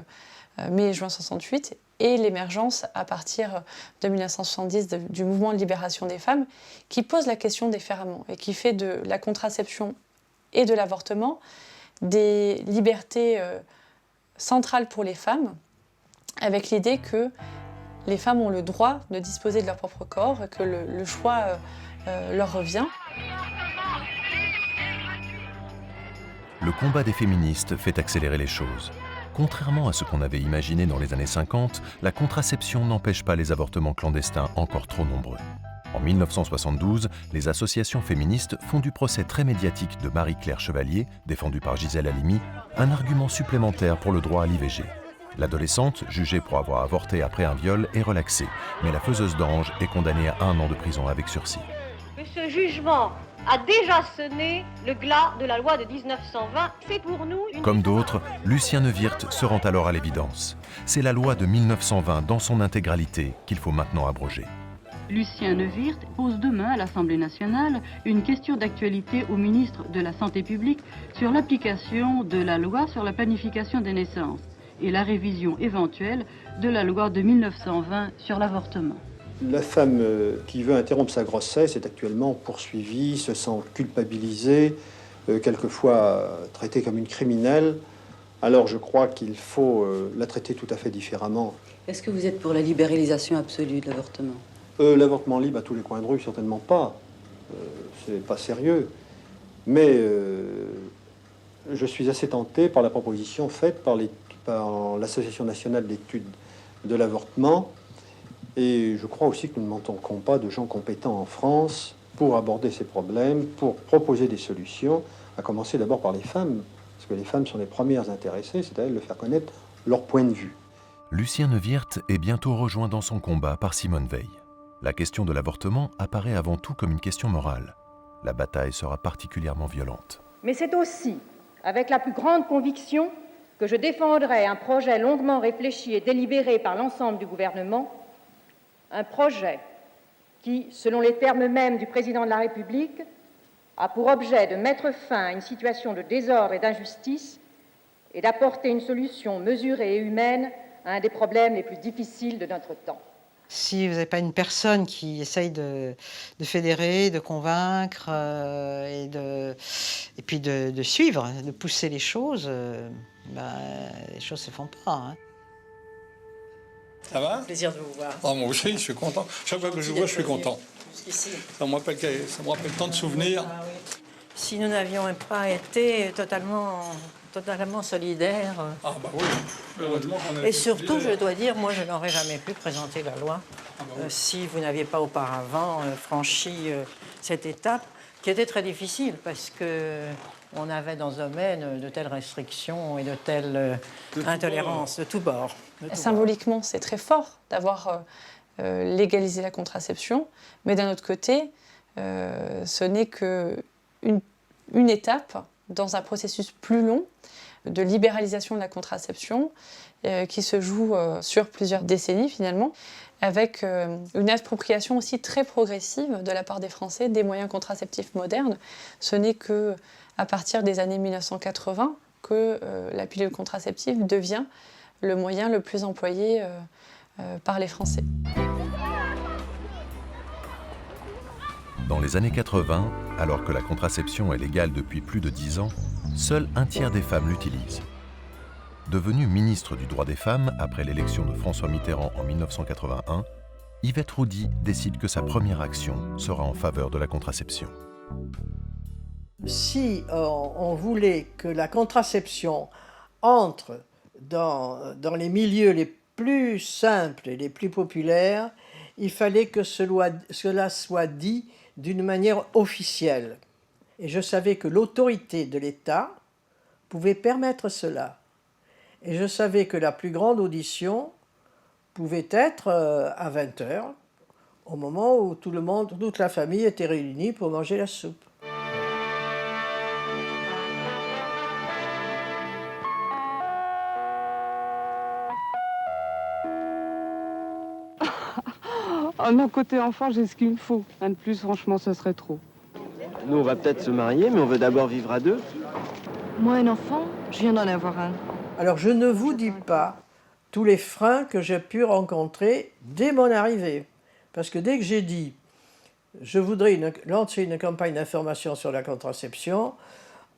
mai et juin 68 et l'émergence à partir de 1970 du mouvement de libération des femmes qui pose la question différemment et qui fait de la contraception et de l'avortement des libertés centrales pour les femmes, avec l'idée que les femmes ont le droit de disposer de leur propre corps, que le choix leur revient. Le combat des féministes fait accélérer les choses. Contrairement à ce qu'on avait imaginé dans les années 50, la contraception n'empêche pas les avortements clandestins encore trop nombreux. En 1972, les associations féministes font du procès très médiatique de Marie-Claire Chevalier, défendue par Gisèle Halimi, un argument supplémentaire pour le droit à l'IVG. L'adolescente, jugée pour avoir avorté après un viol, est relaxée, mais la faiseuse d'ange est condamnée à 1 an de prison avec sursis. Que ce jugement a déjà sonné le glas de la loi de 1920. C'est pour nous une... Comme d'autres, Lucien Neuwirth se rend alors à l'évidence. C'est la loi de 1920 dans son intégralité qu'il faut maintenant abroger. Lucien Neuwirth pose demain à l'Assemblée nationale une question d'actualité au ministre de la Santé publique sur l'application de la loi sur la planification des naissances et la révision éventuelle de la loi de 1920 sur l'avortement. La femme qui veut interrompre sa grossesse est actuellement poursuivie, se sent culpabilisée, quelquefois traitée comme une criminelle. Alors je crois qu'il faut la traiter tout à fait différemment. Est-ce que vous êtes pour la libéralisation absolue de l'avortement? L'avortement libre à tous les coins de rue, certainement pas. C'est pas sérieux. Mais je suis assez tenté par la proposition faite par l'Association nationale d'études de l'avortement. Et je crois aussi que nous ne manquons pas de gens compétents en France pour aborder ces problèmes, pour proposer des solutions, à commencer d'abord par les femmes, parce que les femmes sont les premières intéressées, c'est à elles de faire connaître leur point de vue. Lucien Neuwirth est bientôt rejoint dans son combat par Simone Veil. La question de l'avortement apparaît avant tout comme une question morale. La bataille sera particulièrement violente. Mais c'est aussi avec la plus grande conviction que je défendrai un projet longuement réfléchi et délibéré par l'ensemble du gouvernement, un projet qui, selon les termes mêmes du président de la République, a pour objet de mettre fin à une situation de désordre et d'injustice et d'apporter une solution mesurée et humaine à un des problèmes les plus difficiles de notre temps. Si vous n'avez pas une personne qui essaye de fédérer, de convaincre et puis de suivre, de pousser les choses, les choses ne se font pas. Hein. Ça va? Plaisir de vous voir. Oh, moi aussi, je suis content. Chaque fois que je vous vois, je suis content. Ça me rappelle tant de souvenirs. Ah, oui. Si nous n'avions pas été totalement solidaires. Ah bah oui. Heureusement qu'on a et surtout, je dois dire, moi, je n'aurais jamais pu présenter la loi si vous n'aviez pas auparavant franchi cette étape, qui était très difficile parce que on avait dans ce domaine de telles restrictions et de telles intolérances de tous bords. Symboliquement, c'est très fort d'avoir légaliser la contraception, mais d'un autre côté, ce n'est qu'une étape dans un processus plus long de libéralisation de la contraception qui se joue sur plusieurs décennies finalement, avec une appropriation aussi très progressive de la part des Français des moyens contraceptifs modernes. Ce n'est qu'à partir des années 1980 que la pilule contraceptive devient le moyen le plus employé par les Français. Dans les années 80, alors que la contraception est légale depuis plus de 10 ans, seul un tiers des femmes l'utilisent. Devenue ministre du droit des femmes après l'élection de François Mitterrand en 1981, Yvette Roudy décide que sa première action sera en faveur de la contraception. Si on voulait que la contraception entre dans les milieux les plus simples et les plus populaires, il fallait que cela soit dit d'une manière officielle. Et je savais que l'autorité de l'État pouvait permettre cela. Et je savais que la plus grande audition pouvait être à 20h, au moment où toute la famille était réunie pour manger la soupe. Oh non, côté enfant, j'ai ce qu'il me faut. Un de plus, franchement, ça serait trop. Nous, on va peut-être se marier, mais on veut d'abord vivre à deux. Moi, un enfant, je viens d'en avoir un. Alors, je ne vous dis pas tous les freins que j'ai pu rencontrer dès mon arrivée. Parce que dès que j'ai dit « je voudrais lancer une campagne d'information sur la contraception »,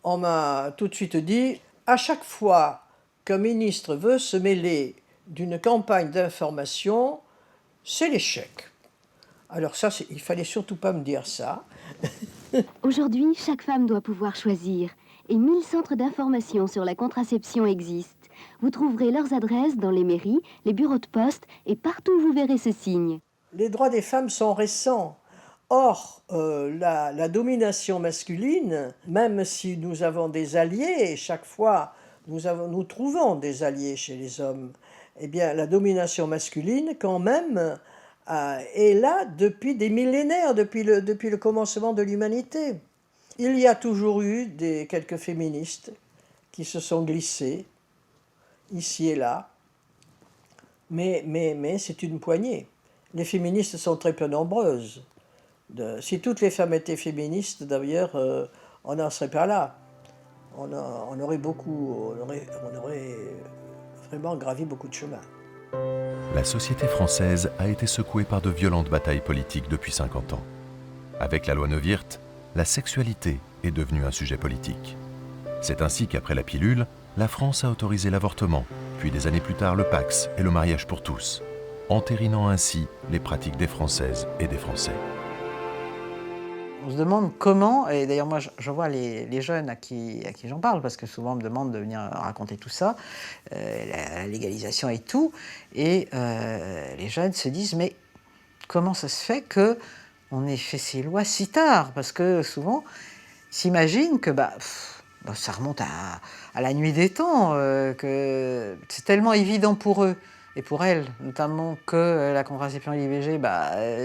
on m'a tout de suite dit « à chaque fois qu'un ministre veut se mêler d'une campagne d'information, c'est l'échec ». Alors ça, il fallait surtout pas me dire ça. Aujourd'hui, chaque femme doit pouvoir choisir. Et 1000 centres d'information sur la contraception existent. Vous trouverez leurs adresses dans les mairies, les bureaux de poste et partout où vous verrez ce signe. Les droits des femmes sont récents. Or, la domination masculine, même si nous avons des alliés, et chaque fois nous trouvons des alliés chez les hommes, eh bien la domination masculine, quand même, est là depuis des millénaires, depuis le commencement de l'humanité. Il y a toujours eu quelques féministes qui se sont glissées, ici et là, mais c'est une poignée. Les féministes sont très peu nombreuses. Si toutes les femmes étaient féministes, d'ailleurs, on n'en serait pas là. On aurait vraiment gravi beaucoup de chemin. La société française a été secouée par de violentes batailles politiques depuis 50 ans. Avec la loi Neuwirth, la sexualité est devenue un sujet politique. C'est ainsi qu'après la pilule, la France a autorisé l'avortement, puis des années plus tard le Pacs et le mariage pour tous, entérinant ainsi les pratiques des Françaises et des Français. On se demande comment, et d'ailleurs moi je vois les jeunes à qui j'en parle, parce que souvent on me demande de venir raconter tout ça, la légalisation et tout, et les jeunes se disent mais comment ça se fait qu'on ait fait ces lois si tard? Parce que souvent ils s'imaginent que ça remonte à la nuit des temps, que c'est tellement évident pour eux. Et pour elles, notamment que la contraception et l'IVG,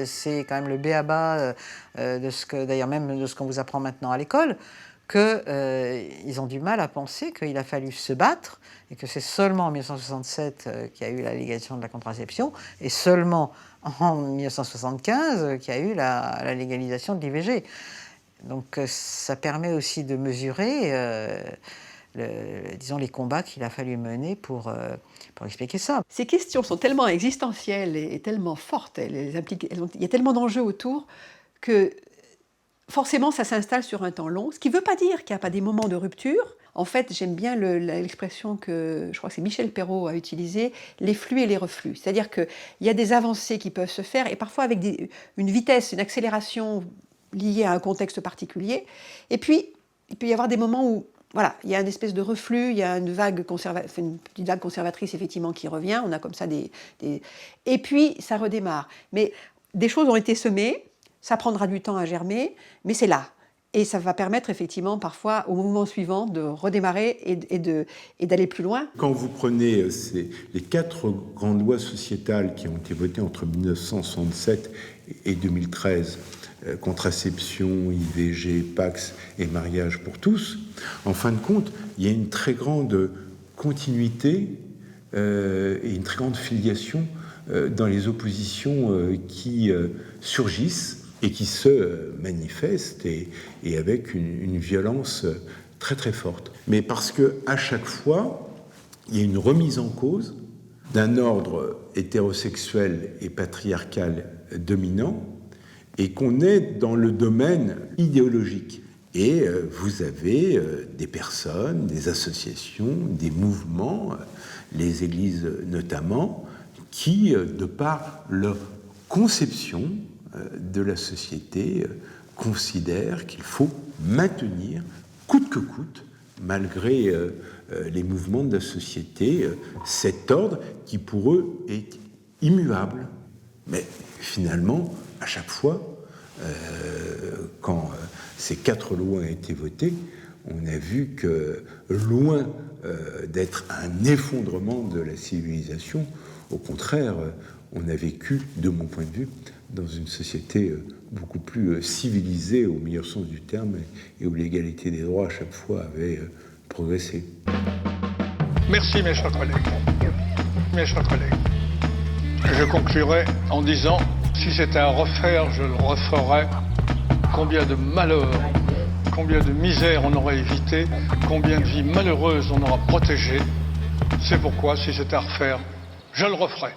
c'est quand même le b.a.-ba d'ailleurs même de ce qu'on vous apprend maintenant à l'école, qu'ils ont du mal à penser qu'il a fallu se battre et que c'est seulement en 1967 qu'il y a eu la légalisation de la contraception et seulement en 1975 qu'il y a eu la légalisation de l'IVG. Donc ça permet aussi de mesurer disons, les combats qu'il a fallu mener pour expliquer ça. Ces questions sont tellement existentielles et tellement fortes, il y a tellement d'enjeux autour que forcément ça s'installe sur un temps long, ce qui ne veut pas dire qu'il n'y a pas des moments de rupture. En fait, j'aime bien l'expression que je crois que c'est Michel Perrault a utilisée, les flux et les reflux. C'est-à-dire qu'il y a des avancées qui peuvent se faire et parfois avec une vitesse, une accélération liée à un contexte particulier. Et puis, il peut y avoir des moments où voilà, il y a une espèce de reflux, il y a une petite vague conservatrice effectivement qui revient, on a comme ça et puis ça redémarre. Mais des choses ont été semées, ça prendra du temps à germer, mais c'est là. Et ça va permettre effectivement parfois au mouvement suivant de redémarrer et d'aller plus loin. Quand vous prenez les 4 grandes lois sociétales qui ont été votées entre 1967 et 2013, contraception, IVG, Pacs et mariage pour tous, en fin de compte, il y a une très grande continuité et une très grande filiation dans les oppositions qui surgissent et qui se manifestent et avec une violence très très forte. Mais parce qu'à chaque fois, il y a une remise en cause d'un ordre hétérosexuel et patriarcal dominant et qu'on est dans le domaine idéologique. Et vous avez des personnes, des associations, des mouvements, les églises notamment, qui, de par leur conception de la société, considèrent qu'il faut maintenir, coûte que coûte, malgré les mouvements de la société, cet ordre qui pour eux est immuable. Mais finalement, à chaque fois, quand ces 4 lois ont été votées, on a vu que, loin d'être un effondrement de la civilisation, au contraire, on a vécu, de mon point de vue, dans une société beaucoup plus civilisée, au meilleur sens du terme, et où l'égalité des droits, à chaque fois, avait progressé. Merci, mes chers collègues. Mes chers collègues, je conclurai en disant, si c'était à refaire, je le referais. Combien de malheurs, combien de misères on aurait évité, combien de vies malheureuses on aura protégées. C'est pourquoi, si c'était à refaire, je le referais.